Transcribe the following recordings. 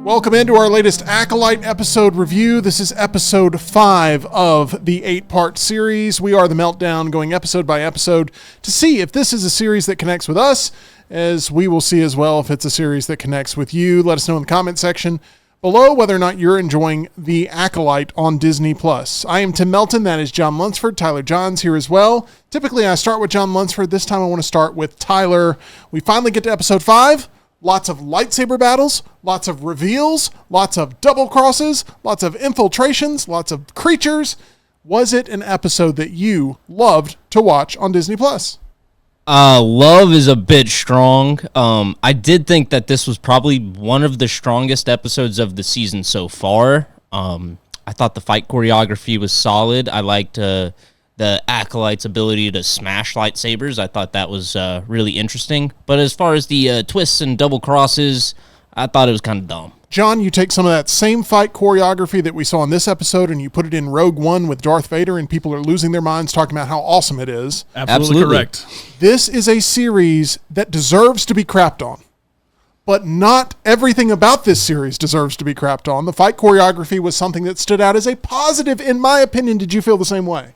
Welcome into our latest Acolyte episode review. This is episode 5 of the 8-part series. We are the Meltdown, going episode by episode to see if this is a series that connects with us, as we will see as well if it's a series that connects with you. Let us know in the comment section below whether or not you're enjoying the Acolyte on Disney+. I am Tim Melton. That is John Lunsford. Tyler Johns here as well. Typically, I start with John Lunsford. This time I want to start with Tyler. We finally get to episode 5. Lots of lightsaber battles, lots of reveals, lots of double crosses, lots of infiltrations, lots of creatures. Was it an episode that you loved to watch on Disney+? Love is a bit strong. I did think that this was probably one of the strongest episodes of the season so far. I thought the fight choreography was solid. I liked the Acolyte's ability to smash lightsabers. I thought that was really interesting. But as far as the twists and double crosses, I thought it was kind of dumb. John, you take some of that same fight choreography that we saw in this episode and you put it in Rogue One with Darth Vader, and people are losing their minds talking about how awesome it is. Absolutely correct. This is a series that deserves to be crapped on. But not everything about this series deserves to be crapped on. The fight choreography was something that stood out as a positive, in my opinion. Did you feel the same way?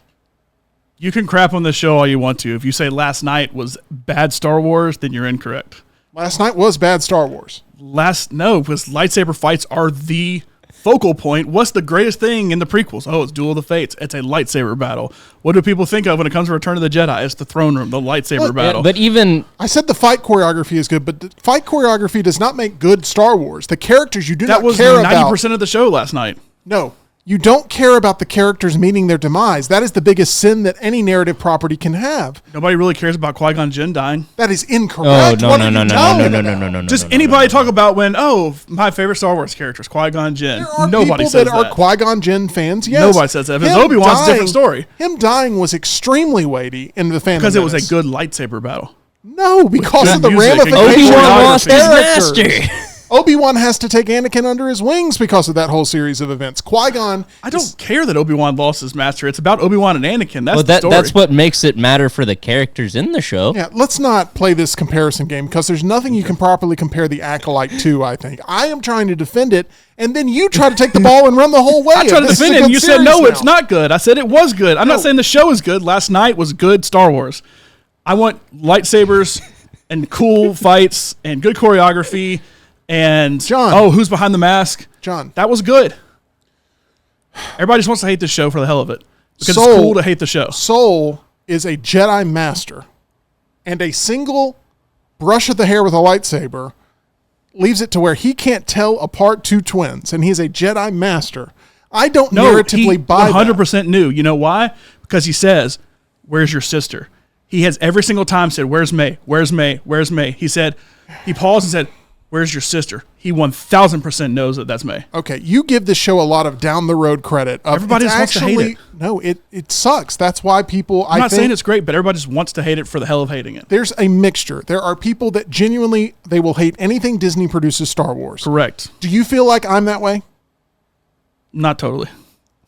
You can crap on this show all you want to. If you say last night was bad Star Wars, then you're incorrect. Last night was bad Star Wars. No, because lightsaber fights are the focal point. What's the greatest thing in the prequels? Oh, it's Duel of the Fates. It's a lightsaber battle. What do people think of when it comes to Return of the Jedi? It's the throne room, the lightsaber battle. But even... I said the fight choreography is good, but the fight choreography does not make good Star Wars. The characters you do not care about... That was 90% of the show last night. No. You don't care about the characters meeting their demise. That is the biggest sin that any narrative property can have. Nobody really cares about Qui-Gon Jinn dying. That is incorrect. Oh, no. Just anybody talk about when, my favorite Star Wars character is Qui-Gon Jinn. Nobody says that. There are Qui-Gon Jinn fans, yes. Nobody says that. If it's Obi-Wan's a different story. Him dying was extremely weighty in the fandom. Because it was a good lightsaber battle. No, because of the ramifications. Obi-Wan lost his master. Obi-Wan has to take Anakin under his wings because of that whole series of events. Qui-Gon... I don't care that Obi-Wan lost his master. It's about Obi-Wan and Anakin. That's the story. That's what makes it matter for the characters in the show. Yeah, let's not play this comparison game because there's nothing you can properly compare the Acolyte to, I think. I am trying to defend it, and then you try to take the ball and run the whole way. I tried to defend it, and you said, no, it's not good. I said it was good. I'm not saying the show is good. Last night was good Star Wars. I want lightsabers and cool fights and good choreography. And John, who's behind the mask? John, that was good. Everybody just wants to hate this show for the hell of it because it's cool to hate the show. Soul is a Jedi master, and a single brush of the hair with a lightsaber leaves it to where he can't tell apart two twins, and he's a Jedi master. I don't narratively buy that. 100% knew. You know why? Because he says, "Where's your sister?" He has every single time said, "Where's May? Where's May? Where's May?" He paused and said, "Where's your sister?" He 1,000% knows that that's May. Okay, you give this show a lot of down the road credit. Everybody just wants to hate it. No, it sucks. That's why people. I'm not saying it's great, but everybody just wants to hate it for the hell of hating it. There's a mixture. There are people that genuinely they will hate anything Disney produces Star Wars. Correct. Do you feel like I'm that way? Not totally.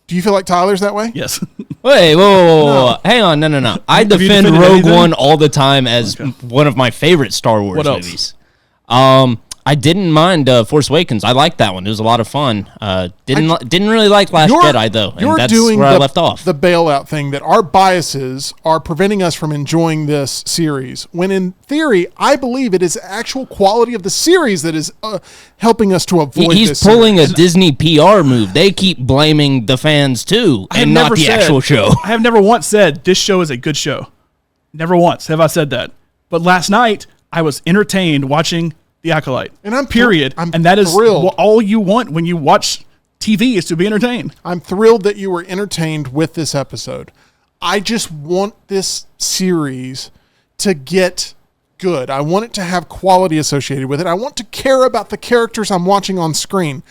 Do you feel like Tyler's that way? Yes. Wait, whoa. Hang on, no. I defend Rogue One all the time as one of my favorite Star Wars movies. I didn't mind Force Awakens. I liked that one. It was a lot of fun. Didn't really like Last Jedi, though, and that's where I left off. The bailout thing that our biases are preventing us from enjoying this series, when in theory, I believe it is actual quality of the series that is helping us to avoid this. He's pulling a Disney PR move. They keep blaming the fans, too, and not the actual show. I have never once said this show is a good show. Never once have I said that. But last night, I was entertained watching The Acolyte. And and that is all you want when you watch TV is to be entertained. I'm thrilled that you were entertained with this episode. I just want this series to get good. I want it to have quality associated with it. I want to care about the characters I'm watching on screen.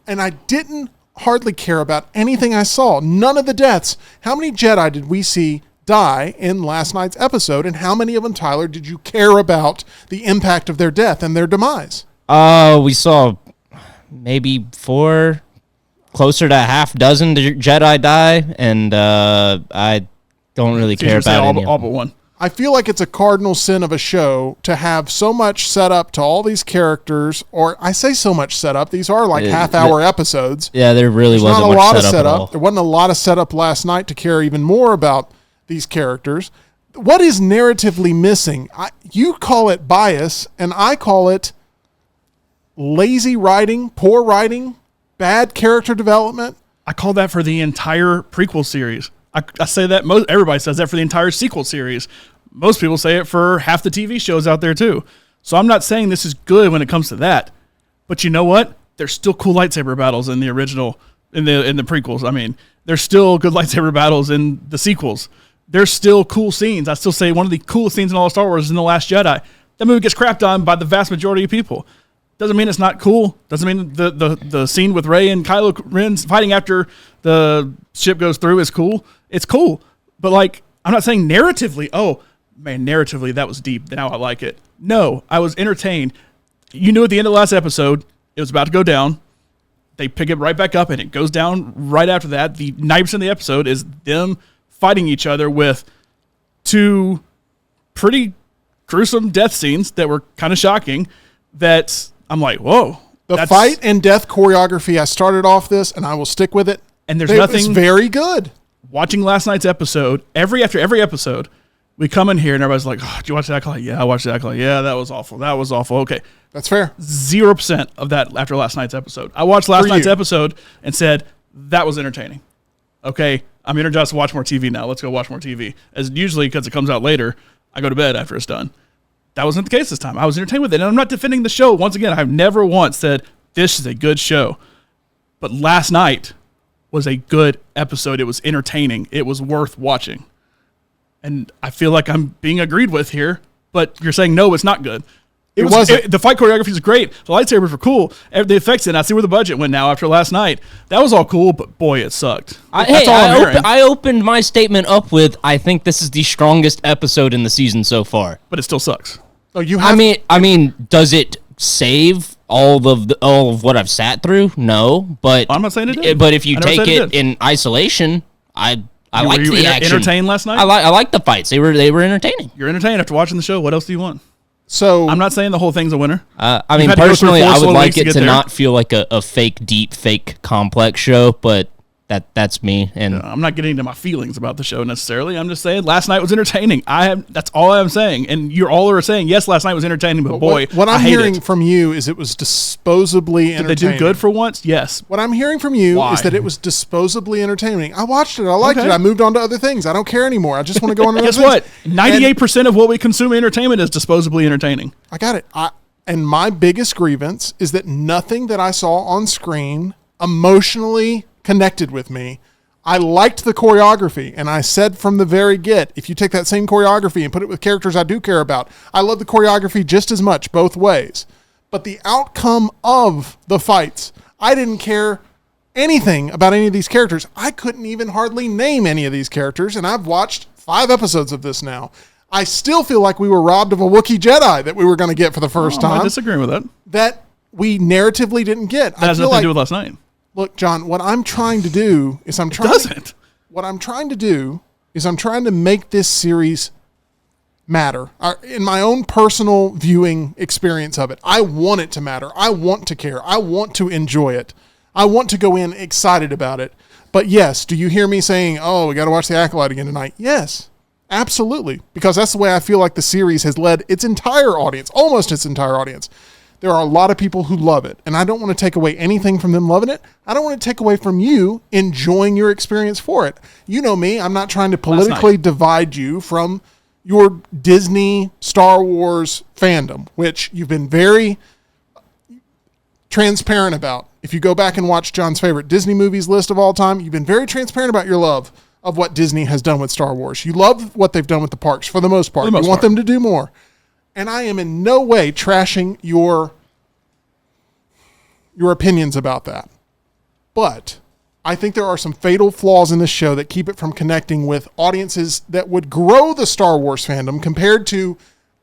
And I didn't hardly care about anything I saw. None of the deaths. How many Jedi did we see die in last night's episode, and how many of them, Tyler, did you care about the impact of their death and their demise? We saw maybe 4, closer to a half dozen Jedi die, and I don't really care about any all but one. I feel like it's a cardinal sin of a show to have so much set up to all these characters, or I say so much set up. These are like half-hour episodes. Yeah, there really There's wasn't not a much lot of setup at all. There wasn't a lot of setup last night to care even more about these characters. What is narratively missing? You call it bias, and I call it lazy writing, poor writing, bad character development. I call that for the entire prequel series. I say that everybody says that for the entire sequel series. Most people say it for half the TV shows out there too. So I'm not saying this is good when it comes to that. But you know what? There's still cool lightsaber battles in the original, in the prequels. I mean, there's still good lightsaber battles in the sequels. There's still cool scenes. I still say one of the coolest scenes in all of Star Wars is in The Last Jedi. That movie gets crapped on by the vast majority of people. Doesn't mean it's not cool. Doesn't mean the scene with Rey and Kylo Ren fighting after the ship goes through is cool. It's cool. But like, I'm not saying narratively, oh man, narratively that was deep. Now I like it. No, I was entertained. You knew at the end of the last episode, it was about to go down. They pick it right back up and it goes down right after that. The 90% of the episode is them fighting each other with two pretty gruesome death scenes that were kind of shocking that I'm like, whoa. The fight and death choreography, I started off this and I will stick with it. And there's nothing. It's very good. Watching last night's episode, after every episode, we come in here and everybody's like, oh, did you watch the Acolyte? Yeah, I watched the Acolyte. Yeah, that was awful. That was awful. Okay. That's fair. 0% of that after last night's episode. I watched last night's episode and said, that was entertaining. Okay, I'm energized to watch more TV now. Let's go watch more TV. As usually, because it comes out later, I go to bed after it's done. That wasn't the case this time. I was entertained with it. And I'm not defending the show. Once again, I've never once said, this is a good show. But last night was a good episode. It was entertaining. It was worth watching. And I feel like I'm being agreed with here, but you're saying, no, it's not good. The fight choreography is great. The lightsabers were cool. The effects in, I see where the budget went now after last night. That was all cool, but boy, it sucked. I opened my statement up with, I think this is the strongest episode in the season so far. But it still sucks. Oh, I mean, does it save all of what I've sat through? No, but I'm not saying it did. But if you take it in isolation, I liked the action. Entertained last night? I liked the fights. They were entertaining. You're entertained after watching the show. What else do you want? So I'm not saying the whole thing's a winner. I mean, personally, I would like it to not feel like a fake, deep, fake, complex show, but that's me. And I'm not getting into my feelings about the show necessarily. I'm just saying last night was entertaining. That's all I'm saying. And you're all are saying, yes, last night was entertaining, but boy, what I'm hearing from you is it was disposably entertaining. Did they do good for once? Yes. What I'm hearing from you is that it was disposably entertaining. I watched it. I liked it. I moved on to other things. I don't care anymore. I just want to go on to other things. Guess what? 98% of what we consume entertainment is disposably entertaining. I got it. And my biggest grievance is that nothing that I saw on screen emotionally connected with me. I liked the choreography, and I said from the very get, if you take that same choreography and put it with characters I do care about, I love the choreography just as much both ways. But the outcome of the fights, I didn't care anything about any of these characters. I couldn't even hardly name any of these characters, and I've watched 5 episodes of this now. I still feel like we were robbed of a Wookiee Jedi that we were going to get for the first time. I disagree with that. That we narratively didn't get. That has nothing to do with last night. Look, John, what I'm trying to do is I'm trying to make this series matter. In my own personal viewing experience of it, I want it to matter. I want to care. I want to enjoy it. I want to go in excited about it. But yes, do you hear me saying, oh, we got to watch The Acolyte again tonight? Yes, absolutely. Because that's the way I feel like the series has led its entire audience, almost its entire audience. There are a lot of people who love it, and I don't want to take away anything from them loving it. I don't want to take away from you enjoying your experience for it. You know me. I'm not trying to politically divide you from your Disney Star Wars fandom, which you've been very transparent about. If you go back and watch John's favorite Disney movies list of all time, you've been very transparent about your love of what Disney has done with Star Wars. You love what they've done with the parks for the most part. You want them to do more. And I am in no way trashing your opinions about that. But I think there are some fatal flaws in this show that keep it from connecting with audiences that would grow the Star Wars fandom compared to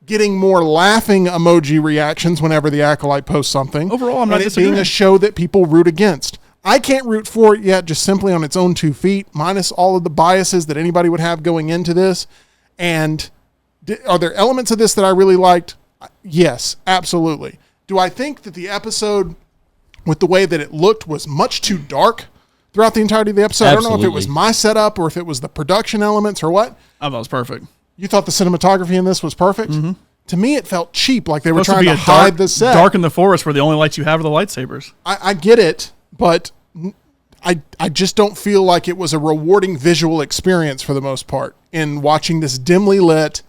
getting more laughing emoji reactions whenever the Acolyte posts something. Overall, I'm not disagreeing. Being a show that people root against. I can't root for it yet just simply on its own 2 feet, minus all of the biases that anybody would have going into this. And Are there elements of this that I really liked? Yes, absolutely. Do I think that the episode, with the way that it looked, was much too dark throughout the entirety of the episode? Absolutely. I don't know if it was my setup or if it was the production elements or what. I thought it was perfect. You thought the cinematography in this was perfect? Mm-hmm. To me, it felt cheap, like they were trying to hide the set. Dark in the forest where the only lights you have are the lightsabers. I get it, but I just don't feel like it was a rewarding visual experience for the most part in watching this dimly lit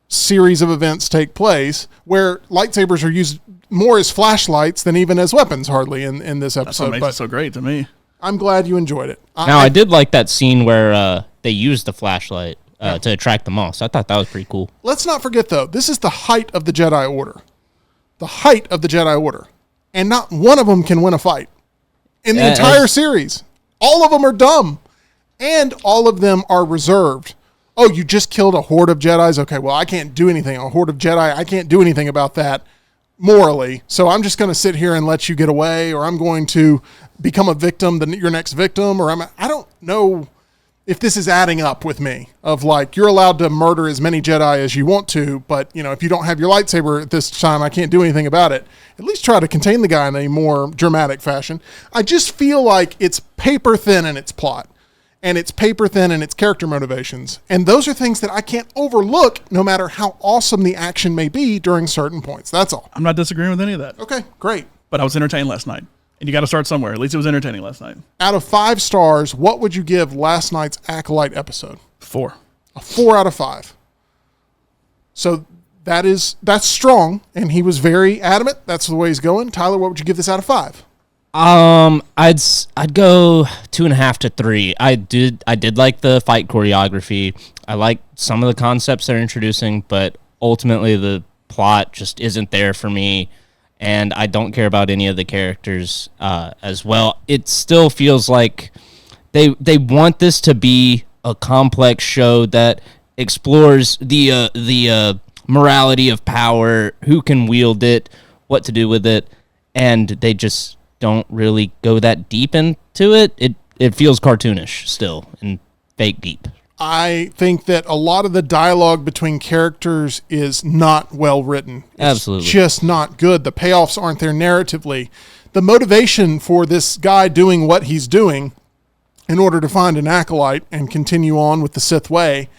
series of events take place where lightsabers are used more as flashlights than even as weapons hardly in this episode. That's what makes it so great to me. I'm glad you enjoyed it. I did like that scene where they used the flashlight to attract the moths. I thought that was pretty cool. Let's not forget, though, this is the height of the Jedi Order. The height of the Jedi Order. And not one of them can win a fight in the entire series. All of them are dumb. And all of them are reserved. Oh, you just killed a horde of Jedis? Okay, well, I can't do anything. A horde of Jedi, I can't do anything about that morally. So I'm just going to sit here and let you get away, or I'm going to become a victim, your next victim, or I don't know if this is adding up with me of like, you're allowed to murder as many Jedi as you want to, but if you don't have your lightsaber at this time, I can't do anything about it. At least try to contain the guy in a more dramatic fashion. I just feel like it's paper thin in its plot, and it's paper thin in its character motivations. And those are things that I can't overlook no matter how awesome the action may be during certain points. That's all. I'm not disagreeing with any of that. Okay, great. But I was entertained last night. And you got to start somewhere. At least it was entertaining last night. Out of 5 stars, what would you give last night's Acolyte episode? 4. A 4 out of 5. So that's strong, and he was very adamant. That's the way he's going. Tyler, what would you give this out of 5? I'd go 2.5 to 3. I did like the fight choreography. I like some of the concepts they're introducing, but ultimately the plot just isn't there for me. And I don't care about any of the characters as well. It still feels like they want this to be a complex show that explores the morality of power, who can wield it, what to do with it, and they just don't really go that deep into it. It feels cartoonish still and fake deep. I think that a lot of the dialogue between characters is not well written. It's Absolutely. Just not good. The payoffs aren't there narratively. The motivation for this guy doing what he's doing in order to find an acolyte and continue on with the Sith way,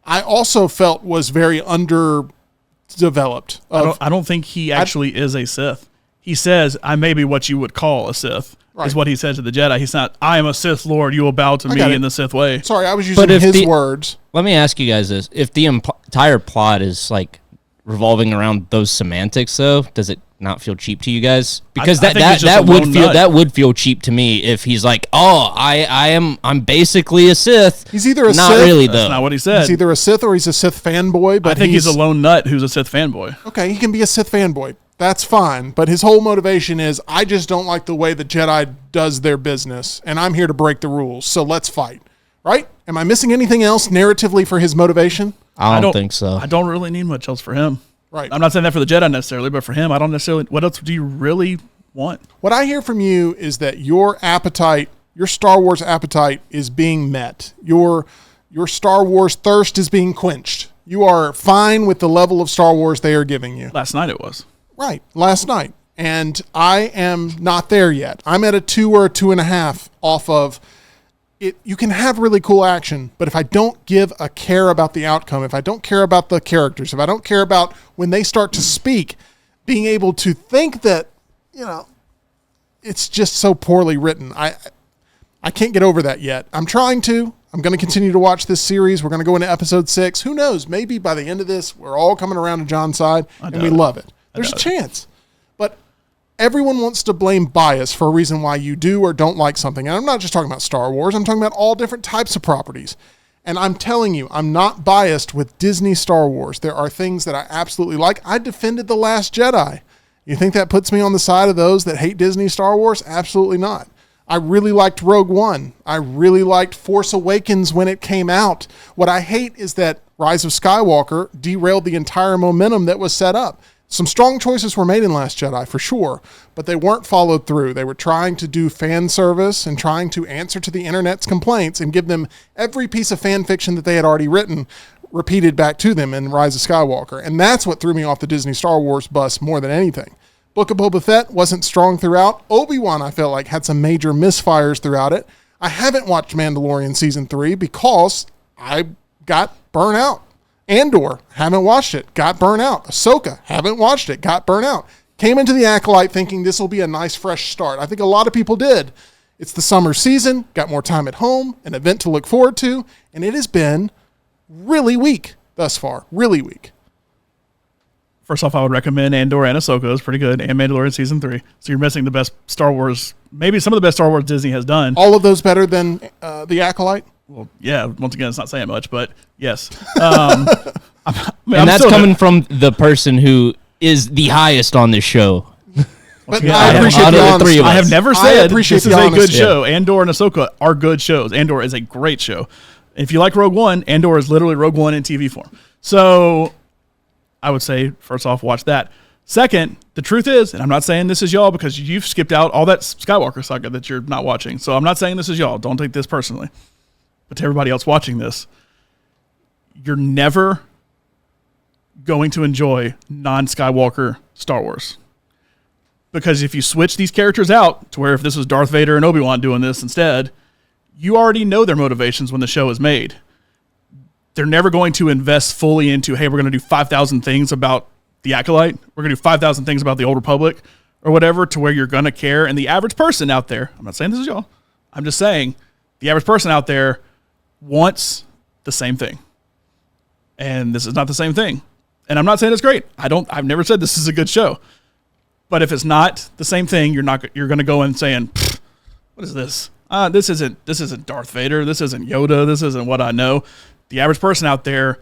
I also felt was very underdeveloped. I don't think he actually is a Sith. He says, I may be what you would call a Sith. Right. Is what he said to the Jedi. He's not, I am a Sith Lord, you will bow to me in the Sith way. Sorry, I was using his words. Let me ask you guys this. If the entire plot is like revolving around those semantics, though, does it not feel cheap to you guys? Because that would feel cheap to me if he's like, oh, I'm basically a Sith. He's either a not Sith. Really, though. That's not what he said. He's either a Sith or he's a Sith fanboy. But I think he's a lone nut who's a Sith fanboy. Okay, he can be a Sith fanboy. That's fine, but his whole motivation is, I just don't like the way the Jedi does their business, and I'm here to break the rules, so let's fight. Right? Am I missing anything else narratively for his motivation? I don't think so. I don't really need much else for him. Right. I'm not saying that for the Jedi necessarily, but for him, I don't necessarily. What else do you really want? What I hear from you is that your appetite, your Star Wars appetite, is being met. Your Star Wars thirst is being quenched. You are fine with the level of Star Wars they are giving you. Last night it was. Right, last night. And I am not there yet. I'm at a 2 or a 2.5 off of it. You can have really cool action, but if I don't give a care about the outcome, if I don't care about the characters, if I don't care about when they start to speak, being able to think that, it's just so poorly written. I can't get over that yet. I'm trying to. I'm going to continue to watch this series. We're going to go into episode 6. Who knows? Maybe by the end of this, we're all coming around to John's side and we love it. There's a chance. But everyone wants to blame bias for a reason why you do or don't like something. And I'm not just talking about Star Wars. I'm talking about all different types of properties. And I'm telling you, I'm not biased with Disney Star Wars. There are things that I absolutely like. I defended The Last Jedi. You think that puts me on the side of those that hate Disney Star Wars? Absolutely not. I really liked Rogue One. I really liked Force Awakens when it came out. What I hate is that Rise of Skywalker derailed the entire momentum that was set up. Some strong choices were made in Last Jedi, for sure, but they weren't followed through. They were trying to do fan service and trying to answer to the internet's complaints and give them every piece of fan fiction that they had already written, repeated back to them in Rise of Skywalker. And that's what threw me off the Disney Star Wars bus more than anything. Book of Boba Fett wasn't strong throughout. Obi-Wan, I felt like, had some major misfires throughout it. I haven't watched Mandalorian Season 3 because I got burnt out. Andor, haven't watched it, got burnt out. Ahsoka, haven't watched it, got burnt out. Came into the Acolyte thinking this will be a nice fresh start. I think a lot of people did. It's the summer season, got more time at home, an event to look forward to, and it has been really weak thus far. Really weak. First off, I would recommend Andor and Ahsoka. It's pretty good. And Mandalorian Season 3. So you're missing the best Star Wars, maybe some of the best Star Wars Disney has done. All of those better than the Acolyte? Well, yeah. Once again, it's not saying much, but yes. And that's coming from the person who is the highest on this show. But I appreciate the honesty. I have never said this is a good show. Andor and Ahsoka are good shows. Andor is a great show. If you like Rogue One, Andor is literally Rogue One in TV form. So I would say, first off, watch that. Second, the truth is, and I'm not saying this is y'all because you've skipped out all that Skywalker saga that you're not watching. So I'm not saying this is y'all. Don't take this personally. But to everybody else watching this, you're never going to enjoy non-Skywalker Star Wars. Because if you switch these characters out to where if this was Darth Vader and Obi-Wan doing this instead, you already know their motivations when the show is made. They're never going to invest fully into, hey, we're going to do 5,000 things about the Acolyte. We're going to do 5,000 things about the Old Republic or whatever to where you're going to care. And the average person out there, I'm not saying this is y'all, I'm just saying the average person out there wants the same thing. And this is not the same thing. And I'm not saying it's great. I've never said this is a good show. But if it's not the same thing, you're going to go in saying, what is this? This isn't Darth Vader. This isn't Yoda. This isn't what I know. The average person out there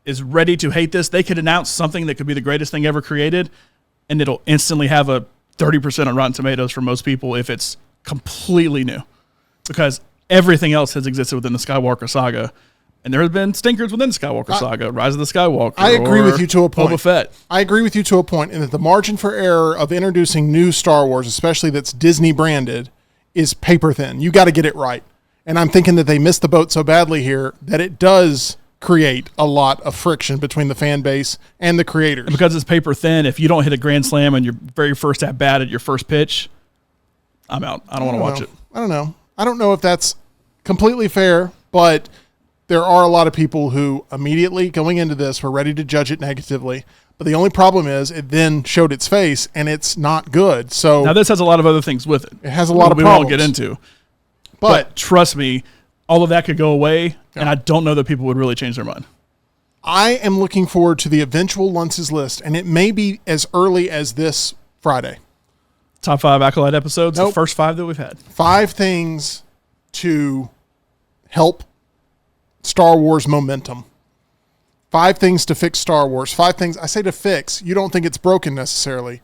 is ready to hate this. They could announce something that could be the greatest thing ever created, and it'll instantly have a 30% on Rotten Tomatoes for most people if it's completely new. Because everything else has existed within the Skywalker saga. And there have been stinkers within the Skywalker saga, Rise of the Skywalker. I agree with you to a point. Boba Fett. I agree with you to a point in that the margin for error of introducing new Star Wars, especially that's Disney branded, is paper thin. You got to get it right. And I'm thinking that they missed the boat so badly here that it does create a lot of friction between the fan base and the creators. And because it's paper thin, if you don't hit a grand slam on your very first at bat at your first pitch, I'm out. I don't want to watch it. I don't know. I don't know if that's completely fair, but there are a lot of people who immediately going into this were ready to judge it negatively. But the only problem is it then showed its face and it's not good. So now this has a lot of other things with it. It has a lot of problems. We won't get into. But trust me, all of that could go away, and I don't know that people would really change their mind. I am looking forward to the eventual Lunce's list, and it may be as early as this Friday. Top 5 Acolyte episodes, the first 5 that we've had. 5 things to help Star Wars momentum. 5 things to fix Star Wars. 5 things, I say to fix, you don't think it's broken necessarily,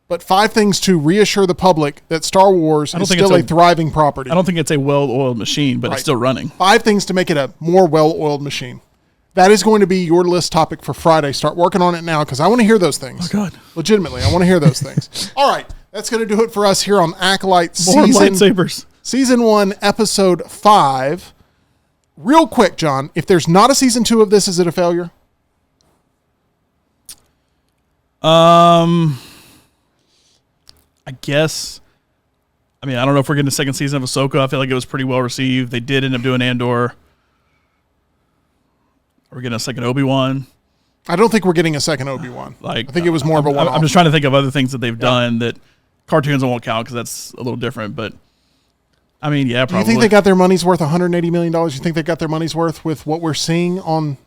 but 5 things to reassure the public that Star Wars is still a thriving property. I don't think it's a well-oiled machine, but it's still running. 5 things to make it a more well-oiled machine. That is going to be your list topic for Friday. Start working on it now because I want to hear those things. Oh, God. Legitimately, I want to hear those things. All right, that's going to do it for us here on Acolyte More lightsabers. Season 1, Episode 5. Real quick, John, if there's not a Season 2 of this, is it a failure? I guess. I mean, I don't know if we're getting a second season of Ahsoka. I feel like it was pretty well received. They did end up doing Andor. We're getting a second Obi-Wan. I don't think we're getting a second Obi-Wan. I think it was more of a one-off. I'm just trying to think of other things that they've done that cartoons won't count because that's a little different. But I mean, yeah, probably. Do you think they got their money's worth? $180 million. You think they got their money's worth with what we're seeing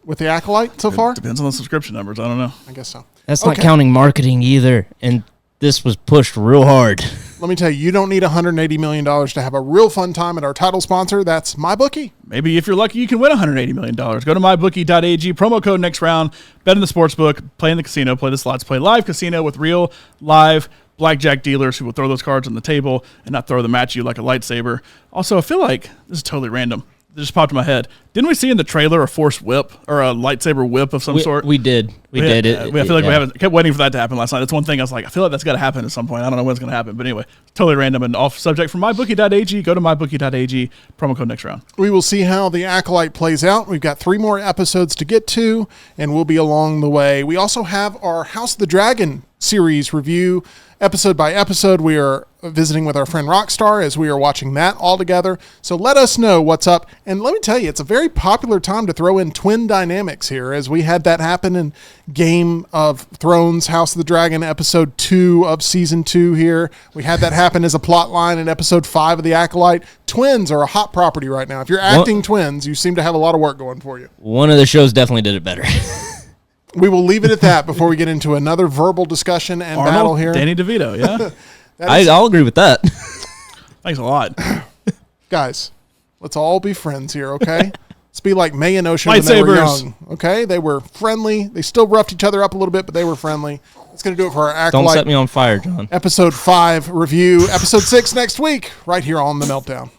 with the Acolyte so far? Depends on the subscription numbers. I don't know. I guess so. That's not counting marketing either. And this was pushed real hard. Let me tell you, you don't need $180 million to have a real fun time at our title sponsor. That's MyBookie. Maybe if you're lucky, you can win $180 million. Go to mybookie.ag, promo code next round, bet in the sportsbook, play in the casino, play the slots, play live casino with real, live blackjack dealers who will throw those cards on the table and not throw them at you like a lightsaber. Also, I feel like this is totally random. It just popped in my head. Didn't we see in the trailer a force whip or a lightsaber whip of some sort? We did. We did it. I feel like we haven't kept waiting for that to happen last night. That's one thing I was like, I feel like that's got to happen at some point. I don't know when it's going to happen, but anyway, totally random and off subject from mybookie.ag. Go to mybookie.ag, promo code next round. We will see how the Acolyte plays out. We've got 3 more episodes to get to, and we'll be along the way. We also have our House of the Dragon series review, episode by episode. We are visiting with our friend Rockstar as we are watching that all together. So let us know what's up. And let me tell you, it's a very popular time to throw in twin dynamics here, as we had that happen in Game of Thrones, House of the Dragon, episode 2 of season 2 here. We had that happen as a plot line in episode 5 of The Acolyte. Twins are a hot property right now. If you're acting twins, you seem to have a lot of work going for you. One of the shows definitely did it better. We will leave it at that before we get into another verbal discussion and Arnold, battle here. Danny DeVito, yeah. I'll agree with that. Thanks a lot. Guys, let's all be friends here, okay? Let's be like May and Ocean when they were young, okay? They were friendly. They still roughed each other up a little bit, but they were friendly. That's going to do it for our Acolyte. Don't set me on fire, John. Episode 5 review. Episode 6 next week, right here on The Meltdown.